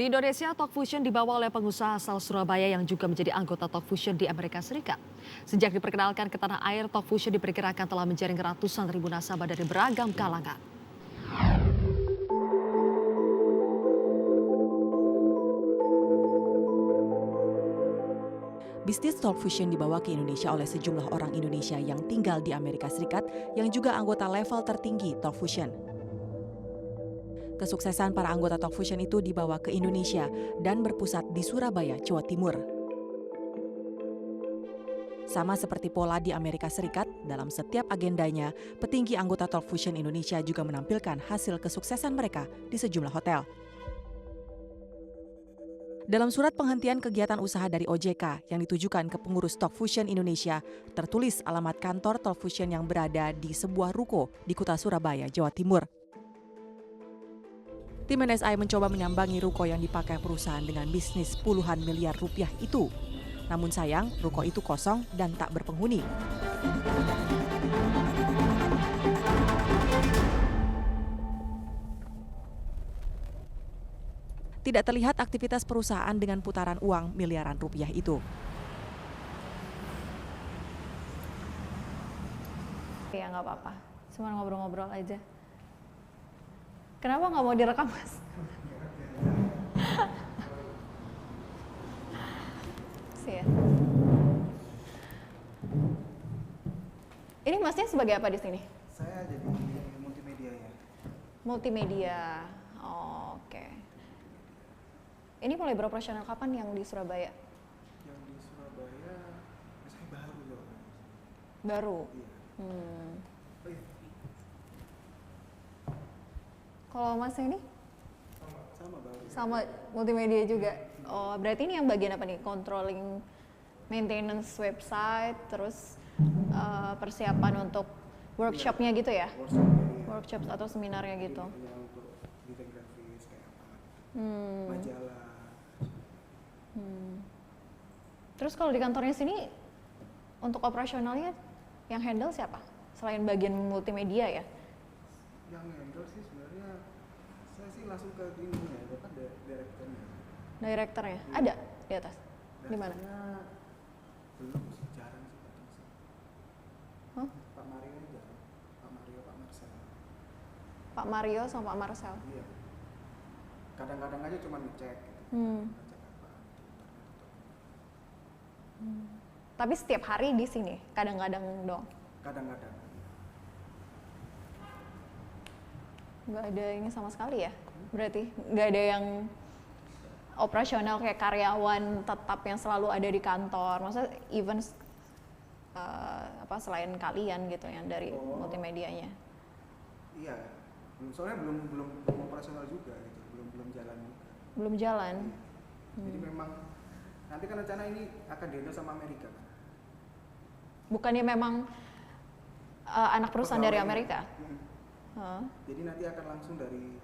Di Indonesia, Talk Fusion dibawa oleh pengusaha asal Surabaya yang juga menjadi anggota Talk Fusion di Amerika Serikat. Sejak diperkenalkan ke tanah air, Talk Fusion diperkirakan telah menjaring ratusan ribu nasabah dari beragam kalangan. Bisnis Talk Fusion dibawa ke Indonesia oleh sejumlah orang Indonesia yang tinggal di Amerika Serikat yang juga anggota level tertinggi Talk Fusion. Kesuksesan para anggota Talk Fusion itu dibawa ke Indonesia dan berpusat di Surabaya, Jawa Timur. Sama seperti pola di Amerika Serikat, dalam setiap agendanya, petinggi anggota Talk Fusion Indonesia juga menampilkan hasil kesuksesan mereka di sejumlah hotel. Dalam surat penghentian kegiatan usaha dari OJK yang ditujukan ke pengurus Talk Fusion Indonesia, tertulis alamat kantor Talk Fusion yang berada di sebuah ruko di Kuta Surabaya, Jawa Timur. Tim NSI mencoba menyambangi ruko yang dipakai perusahaan dengan bisnis puluhan miliar rupiah itu. Namun sayang, ruko itu kosong dan tak berpenghuni. Tidak terlihat aktivitas perusahaan dengan putaran uang miliaran rupiah itu. Ya nggak apa-apa, cuma ngobrol-ngobrol aja. Kenapa nggak mau direkam, Mas? Sih ya. Ini Masnya sebagai apa di sini? Saya jadi multimedia ya. Multimedia. Oh, oke. Ini mulai beroperasional kapan yang di Surabaya? Yang di Surabaya, saya baru loh. Baru. Iya. Oh iya, Kalau Mas ini sama baru. sama multimedia juga. Oh, berarti ini yang bagian apa nih? Controlling maintenance website, terus persiapan untuk workshopnya gitu ya? Workshop atau seminarnya gitu. Iya, untuk desain grafis kayak apa? Hmm. Majalah. Terus kalau di kantornya sini untuk operasionalnya yang handle siapa? Selain bagian multimedia ya? Yang handle sih sebenarnya saya sih langsung ke ini ya, depan direkturnya. Direkturnya ada di atas? Di mana? Direkturnya belum sih, jarang sih datang sih. Hah? Pak Mario jarang. Pak Mario, Pak Marcel. Pak Mario sama Pak Marcel. Iya. Kadang-kadang aja cuma ngecek gitu. Hmm. Ngecek apa gitu, internet atau Tapi setiap hari di sini, kadang-kadang dong. kadang-kadang. Nggak ada ini sama sekali ya? Berarti nggak ada yang operasional kayak karyawan tetap yang selalu ada di kantor. Maksudnya even selain kalian gitu yang dari multimedianya. Iya. Soalnya belum operasional juga gitu, belum jalan juga. Belum jalan. Iya. Jadi memang nanti kan rencana ini akan dihandle sama Amerika kan. Bukannya memang anak perusahaan dari Pegawainya. Amerika? Hah? Jadi nanti akan langsung dari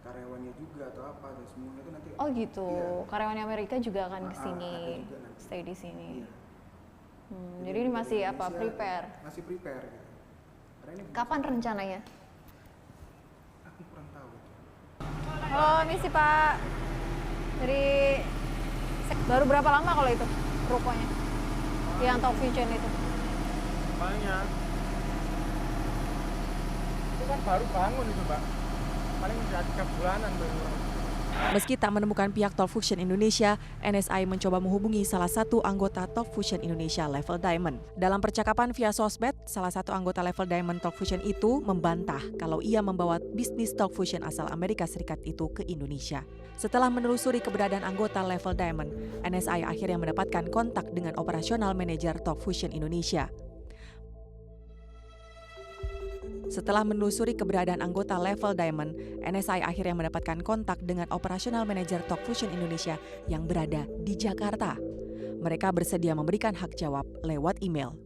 karyawannya juga atau apa dan semuanya itu nanti. Oh gitu, Iya. karyawan Amerika juga akan Ada kesini, juga nanti. stay di sini. Iya. Jadi ini masih dari apa? Indonesia Prepare. Masih prepare gitu. Karena ini Kapan rencananya? aku kurang tahu. Halo, misi Pak. Dari baru berapa lama kalau itu rukonya? Yang Talk Fusion itu? Banyak. Itu kan baru bangun itu, Mbak. Paling udah 3 bulanan baru. Meski tak menemukan pihak Talk Fusion Indonesia, NSI mencoba menghubungi salah satu anggota Talk Fusion Indonesia level Diamond. Dalam percakapan via sosmed, salah satu anggota level Diamond Talk Fusion itu membantah kalau ia membawa bisnis Talk Fusion asal Amerika Serikat itu ke Indonesia. Setelah menelusuri keberadaan anggota level Diamond, NSI akhirnya mendapatkan kontak dengan operasional manajer Talk Fusion Indonesia. Setelah menelusuri keberadaan anggota level Diamond, NSI akhirnya mendapatkan kontak dengan operasional manajer Talk Fusion Indonesia yang berada di Jakarta. Mereka bersedia memberikan hak jawab lewat email.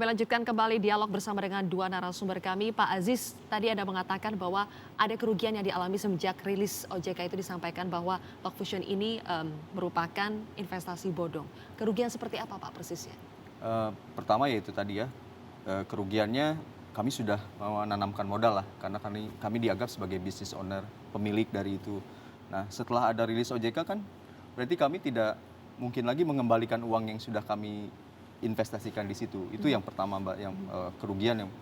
Kami lanjutkan kembali dialog bersama dengan dua narasumber kami. Pak Aziz, tadi Anda mengatakan bahwa ada kerugian yang dialami semenjak rilis OJK itu disampaikan bahwa Talkfusion ini merupakan investasi bodong. Kerugian seperti apa Pak persisnya? Pertama yaitu tadi ya, kerugiannya kami sudah menanamkan modal lah, karena kami dianggap sebagai business owner, pemilik dari itu. Nah setelah ada rilis OJK kan, berarti kami tidak mungkin lagi mengembalikan uang yang sudah kami investasikan di situ. Itu yang pertama Mbak, yang kerugian yang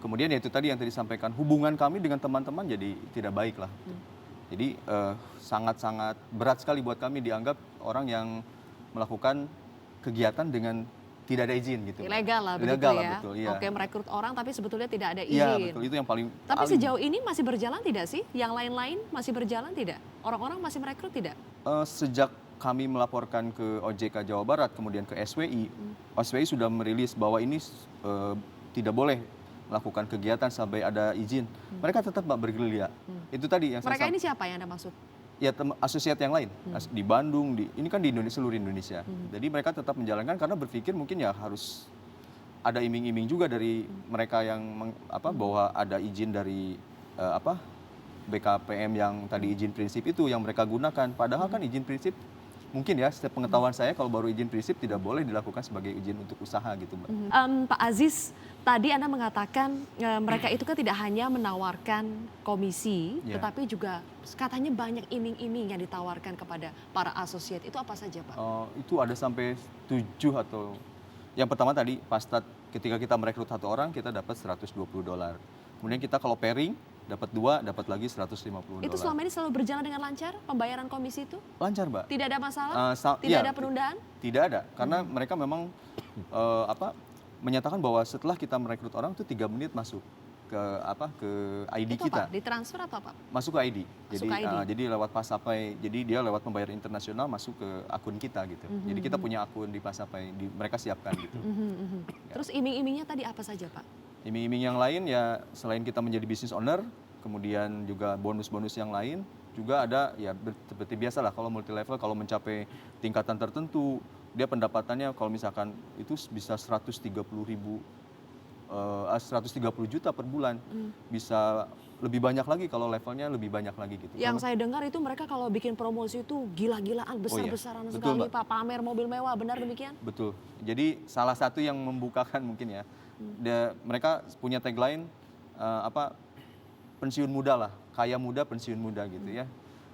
kemudian yaitu tadi yang tadi disampaikan, hubungan kami dengan teman-teman jadi tidak baik lah. Jadi sangat-sangat berat sekali buat kami dianggap orang yang melakukan kegiatan dengan tidak ada izin gitu. Ilegal lah begitu Ilegal lah, ya. betul, iya. Oke, merekrut orang tapi sebetulnya tidak ada izin. Iya betul, itu yang paling. Tapi sejauh ini masih berjalan tidak sih? Yang lain-lain masih berjalan tidak? Orang-orang masih merekrut tidak? Sejak kami melaporkan ke OJK Jawa Barat, kemudian ke SWI, SWI sudah merilis bahwa ini tidak boleh melakukan kegiatan sampai ada izin. Mereka tetap bergerilya. Itu tadi yang Mereka ini siapa yang Anda maksud? Ya asosiat yang lain di Bandung, ini kan di Indonesia, seluruh Indonesia. Jadi mereka tetap menjalankan karena berpikir mungkin ya harus ada iming-iming juga dari mereka yang bahwa ada izin dari BKPM yang tadi izin prinsip itu yang mereka gunakan. Padahal kan izin prinsip mungkin ya, setiap pengetahuan saya kalau baru izin prinsip tidak boleh dilakukan sebagai izin untuk usaha gitu Mbak. Pak Aziz, tadi Anda mengatakan mereka itu kan tidak hanya menawarkan komisi, tetapi juga katanya banyak iming-iming yang ditawarkan kepada para asosiat. Itu apa saja Pak? Itu ada sampai 7 atau yang pertama tadi pas ketika kita merekrut satu orang kita dapat $120. Kemudian kita kalau pairing dapat 2, dapat lagi $150. Itu selama ini selalu berjalan dengan lancar pembayaran komisi itu? Lancar Mbak. Tidak ada masalah? Tidak iya, ada penundaan? Tidak ada, karena mereka memang menyatakan bahwa setelah kita merekrut orang itu 3 menit masuk ke ID itu kita. Apa? Ditransfer atau apa? Masuk ke ID. Masuk ke ID. Jadi lewat Pasapai, jadi dia lewat pembayaran internasional masuk ke akun kita gitu. Jadi kita punya akun di Pasapai, mereka siapkan gitu. Terus iming-imingnya tadi apa saja Pak? Iming-iming yang lain ya selain kita menjadi business owner, kemudian juga bonus-bonus yang lain, juga ada ya seperti biasa lah kalau multi level kalau mencapai tingkatan tertentu, dia pendapatannya kalau misalkan itu bisa 130 juta per bulan, bisa lebih banyak lagi kalau levelnya lebih banyak lagi gitu. Yang saya dengar itu mereka kalau bikin promosi itu gila-gilaan, besar-besaran sekali Pak, pamer mobil mewah, benar demikian? Betul. Jadi salah satu yang membukakan mungkin ya, mereka punya tagline pensiun muda lah, kaya muda pensiun muda gitu ya.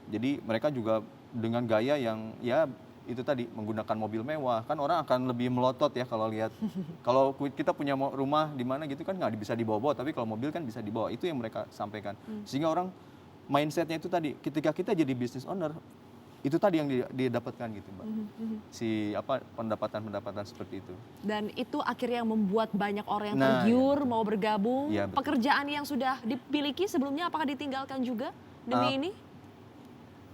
Jadi mereka juga dengan gaya yang ya itu tadi menggunakan mobil mewah, kan orang akan lebih melotot ya kalau lihat. Kalau kita punya rumah di mana gitu kan nggak bisa dibawa-bawa, tapi kalau mobil kan bisa dibawa. Itu yang mereka sampaikan. Sehingga orang mindsetnya itu tadi, ketika kita jadi business owner, itu tadi yang didapatkan gitu Mbak. Pendapatan-pendapatan seperti itu. Dan itu akhirnya yang membuat banyak orang yang tergiur mau bergabung. Ya, pekerjaan yang sudah dimiliki sebelumnya apakah ditinggalkan juga demi ini?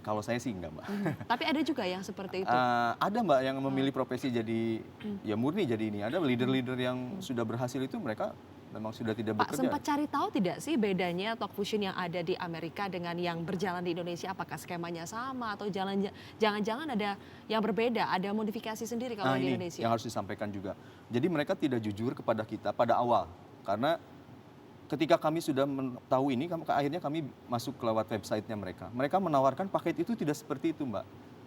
Kalau saya sih enggak Mbak. Tapi ada juga yang seperti itu? Ada Mbak yang memilih profesi jadi ya murni jadi ini. Ada leader-leader yang sudah berhasil itu mereka memang sudah tidak Pak, bekerja. sempat cari tahu tidak sih bedanya Talkfusion yang ada di Amerika dengan yang berjalan di Indonesia? Apakah skemanya sama atau jangan-jangan ada yang berbeda, ada modifikasi sendiri kalau di Indonesia? Yang harus disampaikan juga. Jadi mereka tidak jujur kepada kita pada awal. Karena ketika kami sudah tahu ini, akhirnya kami masuk lewat websitenya mereka. Mereka menawarkan paket itu tidak seperti itu Mbak.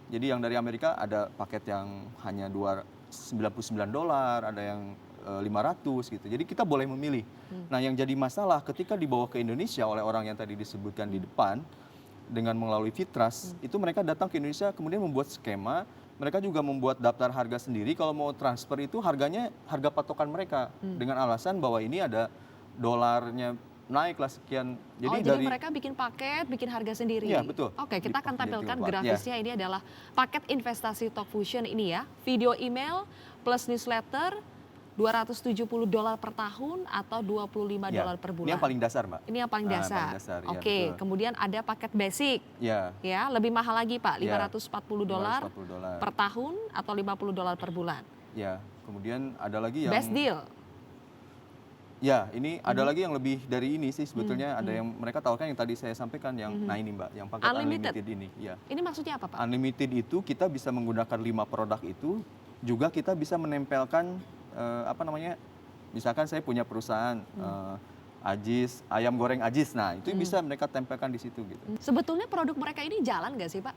Jadi yang dari Amerika ada paket yang hanya $99, ada yang 500 gitu. Jadi kita boleh memilih. Nah yang jadi masalah ketika dibawa ke Indonesia oleh orang yang tadi disebutkan di depan dengan melalui Fitras, itu mereka datang ke Indonesia kemudian membuat skema, mereka juga membuat daftar harga sendiri. Kalau mau transfer itu harganya harga patokan mereka dengan alasan bahwa ini ada dolarnya naik lah sekian. Jadi mereka bikin paket, bikin harga sendiri. Iya betul. Oke, kita akan tampilkan grafisnya. Ini adalah paket investasi Talkfusion ini ya. Video email plus newsletter $270 per tahun atau $25 per bulan. Ini yang paling dasar, Mbak. Ini yang paling dasar. Oke, kemudian ada paket basic. Ya, lebih mahal lagi, Pak. $540 per tahun atau $50 per bulan. Ya, kemudian ada lagi yang best deal. Ya, ini ada lagi yang lebih dari ini sih sebetulnya. Ada yang mereka tawarkan yang tadi saya sampaikan yang nah ini Mbak, yang paket unlimited ini. Ya. Ini maksudnya apa, Pak? Unlimited itu kita bisa menggunakan 5 produk itu, juga kita bisa menempelkan misalkan saya punya perusahaan Ajis, ayam goreng Ajis, nah itu bisa mereka tempelkan di situ gitu. Sebetulnya produk mereka ini jalan nggak sih Pak?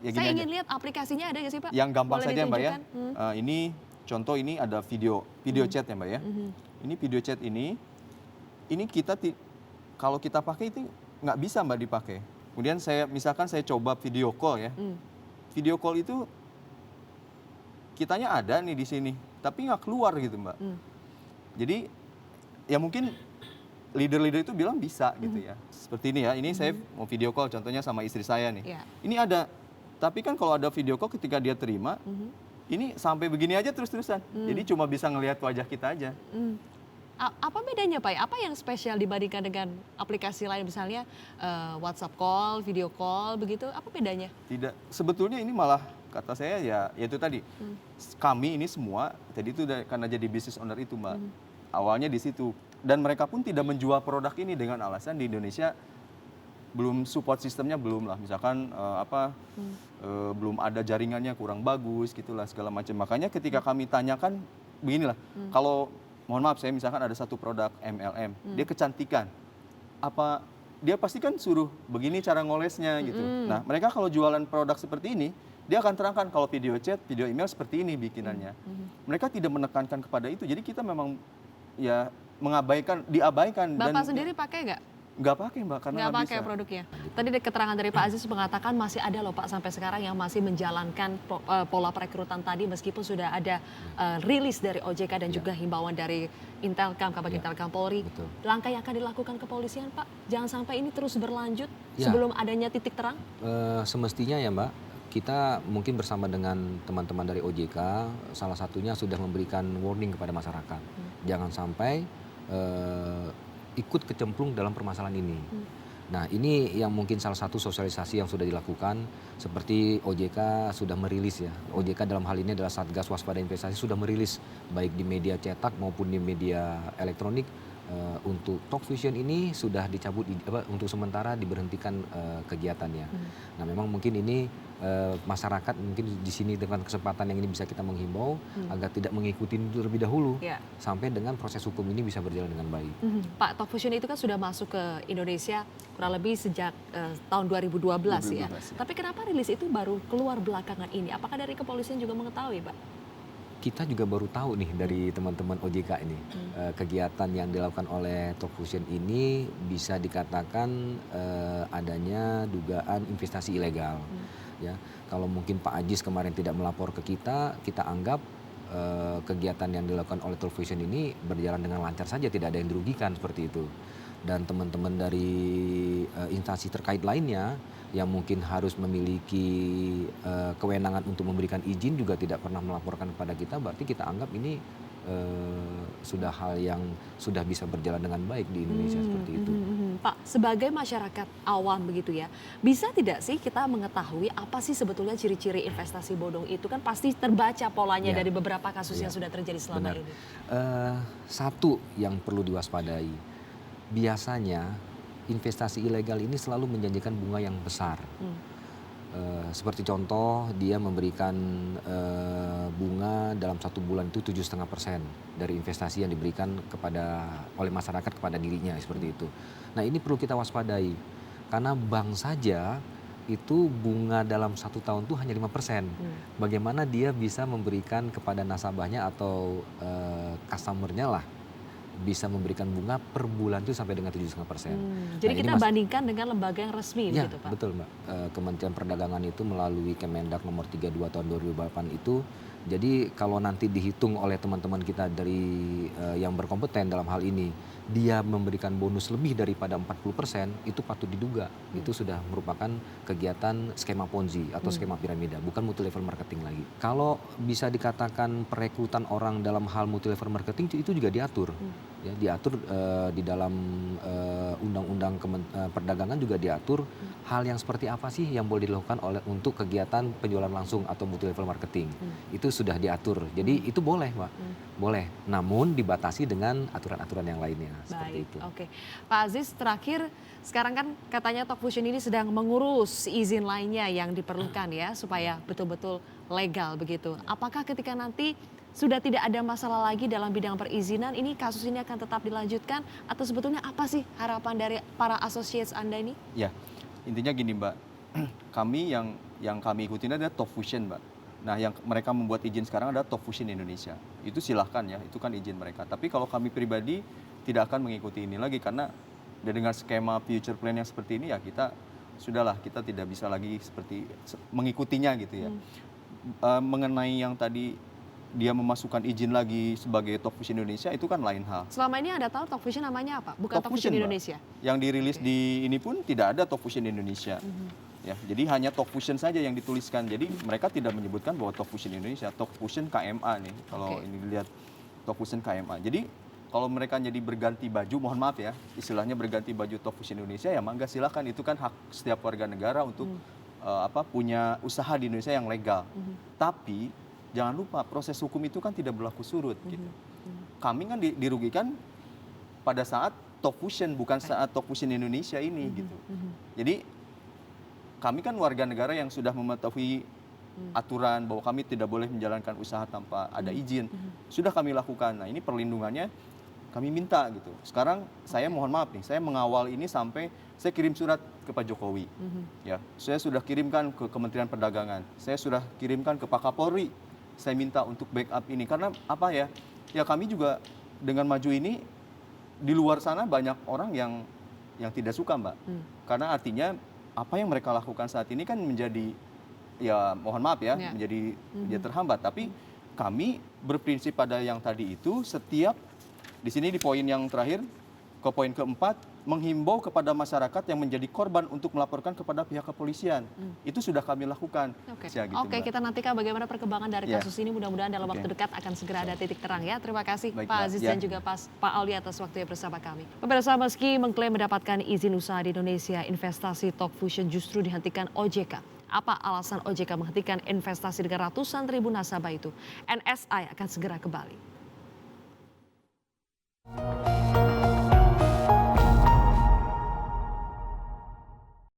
Ya, gini Saya aja. ingin lihat aplikasinya ada nggak sih Pak? Yang gampang Boleh saja Mbak ya. ditunjukkan? Ini contoh, ini ada video chat ya Mbak ya. Ini video chat ini kita kalau kita pakai itu nggak bisa Mbak dipakai. Kemudian misalkan saya coba video call ya. Video call itu kitanya ada nih di sini, tapi nggak keluar gitu Mbak. Jadi ya mungkin leader-leader itu bilang bisa gitu ya. Seperti ini ya, ini saya mau video call contohnya sama istri saya nih. Iya. Ini ada, tapi kan kalau ada video call ketika dia terima, ini sampai begini aja terus-terusan. Jadi cuma bisa ngelihat wajah kita aja. Apa bedanya Pak? Apa yang spesial dibandingkan dengan aplikasi lain misalnya WhatsApp call, video call begitu? Apa bedanya? Tidak, sebetulnya ini malah kata saya ya itu tadi. Kami ini semua tadi itu karena jadi business owner itu Mbak. Awalnya di situ. Dan mereka pun tidak menjual produk ini dengan alasan di Indonesia belum support sistemnya belum lah. Misalkan belum ada jaringannya kurang bagus gitulah segala macam. Makanya ketika kami tanyakan beginilah. Kalau mohon maaf saya misalkan ada satu produk MLM, dia kecantikan. Apa dia pasti kan suruh begini cara ngolesnya gitu. Nah, mereka kalau jualan produk seperti ini, dia akan terangkan kalau video chat, video email seperti ini bikinannya. Mereka tidak menekankan kepada itu. Jadi kita memang ya diabaikan. Bapak sendiri pakai nggak? Nggak pakai Mbak, karena Nggak nggak pakai bisa. produknya. Tadi keterangan dari Pak Aziz mengatakan masih ada loh Pak sampai sekarang yang masih menjalankan pola perekrutan tadi meskipun sudah ada rilis dari OJK dan juga himbauan dari Intelkam, Kabar Intelkam Polri. Betul. Langkah yang akan dilakukan kepolisian Pak, jangan sampai ini terus berlanjut Ya. sebelum adanya titik terang. Semestinya ya Mbak, kita mungkin bersama dengan teman-teman dari OJK, salah satunya sudah memberikan warning kepada masyarakat. Jangan sampai ikut kecemplung dalam permasalahan ini. Nah, ini yang mungkin salah satu sosialisasi yang sudah dilakukan, seperti OJK sudah merilis ya. OJK dalam hal ini adalah Satgas Waspada Investasi sudah merilis baik di media cetak maupun di media elektronik untuk Talk Fusion ini sudah dicabut untuk sementara diberhentikan kegiatannya. Nah, memang mungkin ini masyarakat mungkin di sini dengan kesempatan yang ini bisa kita menghimbau agar tidak mengikuti terlebih dahulu sampai dengan proses hukum ini bisa berjalan dengan baik. Pak, Talk Fusion itu kan sudah masuk ke Indonesia kurang lebih sejak tahun 2012 ya. 2012 ya. Tapi kenapa rilis itu baru keluar belakangan ini? Apakah dari kepolisian juga mengetahui Pak? Kita juga baru tahu nih dari teman-teman OJK ini kegiatan yang dilakukan oleh Talk Fusion ini bisa dikatakan adanya dugaan investasi ilegal. Ya, kalau mungkin Pak Ajis kemarin tidak melapor ke kita anggap kegiatan yang dilakukan oleh Talk Fusion ini berjalan dengan lancar saja, tidak ada yang dirugikan seperti itu. Dan teman-teman dari instansi terkait lainnya yang mungkin harus memiliki kewenangan untuk memberikan izin juga tidak pernah melaporkan kepada kita, berarti kita anggap ini sudah hal yang sudah bisa berjalan dengan baik di Indonesia seperti itu. Pak, sebagai masyarakat awam begitu ya, bisa tidak sih kita mengetahui apa sih sebetulnya ciri-ciri investasi bodong itu? Kan pasti terbaca polanya dari beberapa kasus yang sudah terjadi selama ini. Satu yang perlu diwaspadai, biasanya investasi ilegal ini selalu menjanjikan bunga yang besar. Seperti contoh, dia memberikan bunga dalam 1 bulan itu 7,5% dari investasi yang diberikan oleh masyarakat kepada dirinya seperti itu. Nah, ini perlu kita waspadai karena bank saja itu bunga dalam 1 tahun itu hanya 5%. Bagaimana dia bisa memberikan kepada nasabahnya atau customernya lah bisa memberikan bunga per bulan itu sampai dengan 7,5%. Jadi Nah, kita bandingkan dengan lembaga yang resmi ya, begitu Pak? betul Mbak. Kementerian Perdagangan itu melalui Kemendak nomor 32 tahun 2008 itu, jadi kalau nanti dihitung oleh teman-teman kita dari yang berkompeten dalam hal ini, dia memberikan bonus lebih daripada 40%, itu patut diduga. Itu sudah merupakan kegiatan skema Ponzi atau skema piramida, bukan multi level marketing lagi. Kalau bisa dikatakan perekrutan orang dalam hal multi level marketing itu juga diatur. Ya, diatur di dalam undang-undang perdagangan juga diatur hal yang seperti apa sih yang boleh dilakukan untuk kegiatan penjualan langsung atau multi level marketing. Itu sudah diatur. Jadi itu boleh, Mbak. Boleh. Namun dibatasi dengan aturan-aturan yang lainnya. Seperti Baik, itu. oke. Pak Aziz, terakhir sekarang kan katanya Talk Fusion ini sedang mengurus izin lainnya yang diperlukan ya supaya betul-betul legal begitu. Apakah ketika nanti sudah tidak ada masalah lagi dalam bidang perizinan, ini kasus ini akan tetap dilanjutkan atau sebetulnya apa sih harapan dari para associates Anda ini? Ya, intinya gini Mbak, kami yang kami ikutin adalah Top Fusion Mbak. Nah yang mereka membuat izin sekarang adalah Top Fusion Indonesia. Itu silahkan ya, itu kan izin mereka. Tapi kalau kami pribadi tidak akan mengikuti ini lagi karena dengan skema future plan yang seperti ini ya kita tidak bisa lagi seperti mengikutinya gitu ya. Mengenai yang tadi dia memasukkan izin lagi sebagai Top Fusion Indonesia itu kan lain hal. Selama ini Anda tahu Top Fusion namanya apa? Bukan Top Fusion Mbak. Indonesia? Yang dirilis di ini pun tidak ada Top Fusion Indonesia. Ya, jadi hanya Top Fusion saja yang dituliskan. Jadi mereka tidak menyebutkan bahwa Top Fusion Indonesia, Top Fusion KMA nih. Kalau ini dilihat Top Fusion KMA. Jadi kalau mereka jadi berganti baju, mohon maaf ya, istilahnya berganti baju Top Fusion Indonesia ya mangga silakan, itu kan hak setiap warga negara untuk punya usaha di Indonesia yang legal. Tapi jangan lupa proses hukum itu kan tidak berlaku surut gitu. Kami kan dirugikan pada saat Top Fusion, bukan saat Top Fusion Indonesia ini gitu. Jadi kami kan warga negara yang sudah mematuhi aturan bahwa kami tidak boleh menjalankan usaha tanpa ada izin. Sudah kami lakukan. Nah, ini perlindungannya kami minta gitu. Sekarang saya mohon maaf nih, saya mengawal ini sampai saya kirim surat ke Pak Jokowi. Ya, saya sudah kirimkan ke Kementerian Perdagangan. Saya sudah kirimkan ke Pak Kapolri. Saya minta untuk backup ini karena apa ya? Ya kami juga dengan maju ini di luar sana banyak orang yang tidak suka, Mbak. Karena artinya apa yang mereka lakukan saat ini kan menjadi ya mohon maaf ya, menjadi terhambat. Tapi kami berprinsip pada yang tadi itu setiap di sini di poin yang terakhir ke poin keempat menghimbau kepada masyarakat yang menjadi korban untuk melaporkan kepada pihak kepolisian. Itu sudah kami lakukan. Oke, kita nantikan bagaimana perkembangan dari kasus ini. Mudah-mudahan dalam waktu dekat akan segera ada titik terang ya. Terima kasih Baik, Pak Aziz dan juga Pak Auli atas waktunya bersama kami. Pemirsa, meski mengklaim mendapatkan izin usaha di Indonesia, investasi Top Fusion justru dihentikan OJK. Apa alasan OJK menghentikan investasi dengan ratusan ribu nasabah itu? NSI akan segera kembali.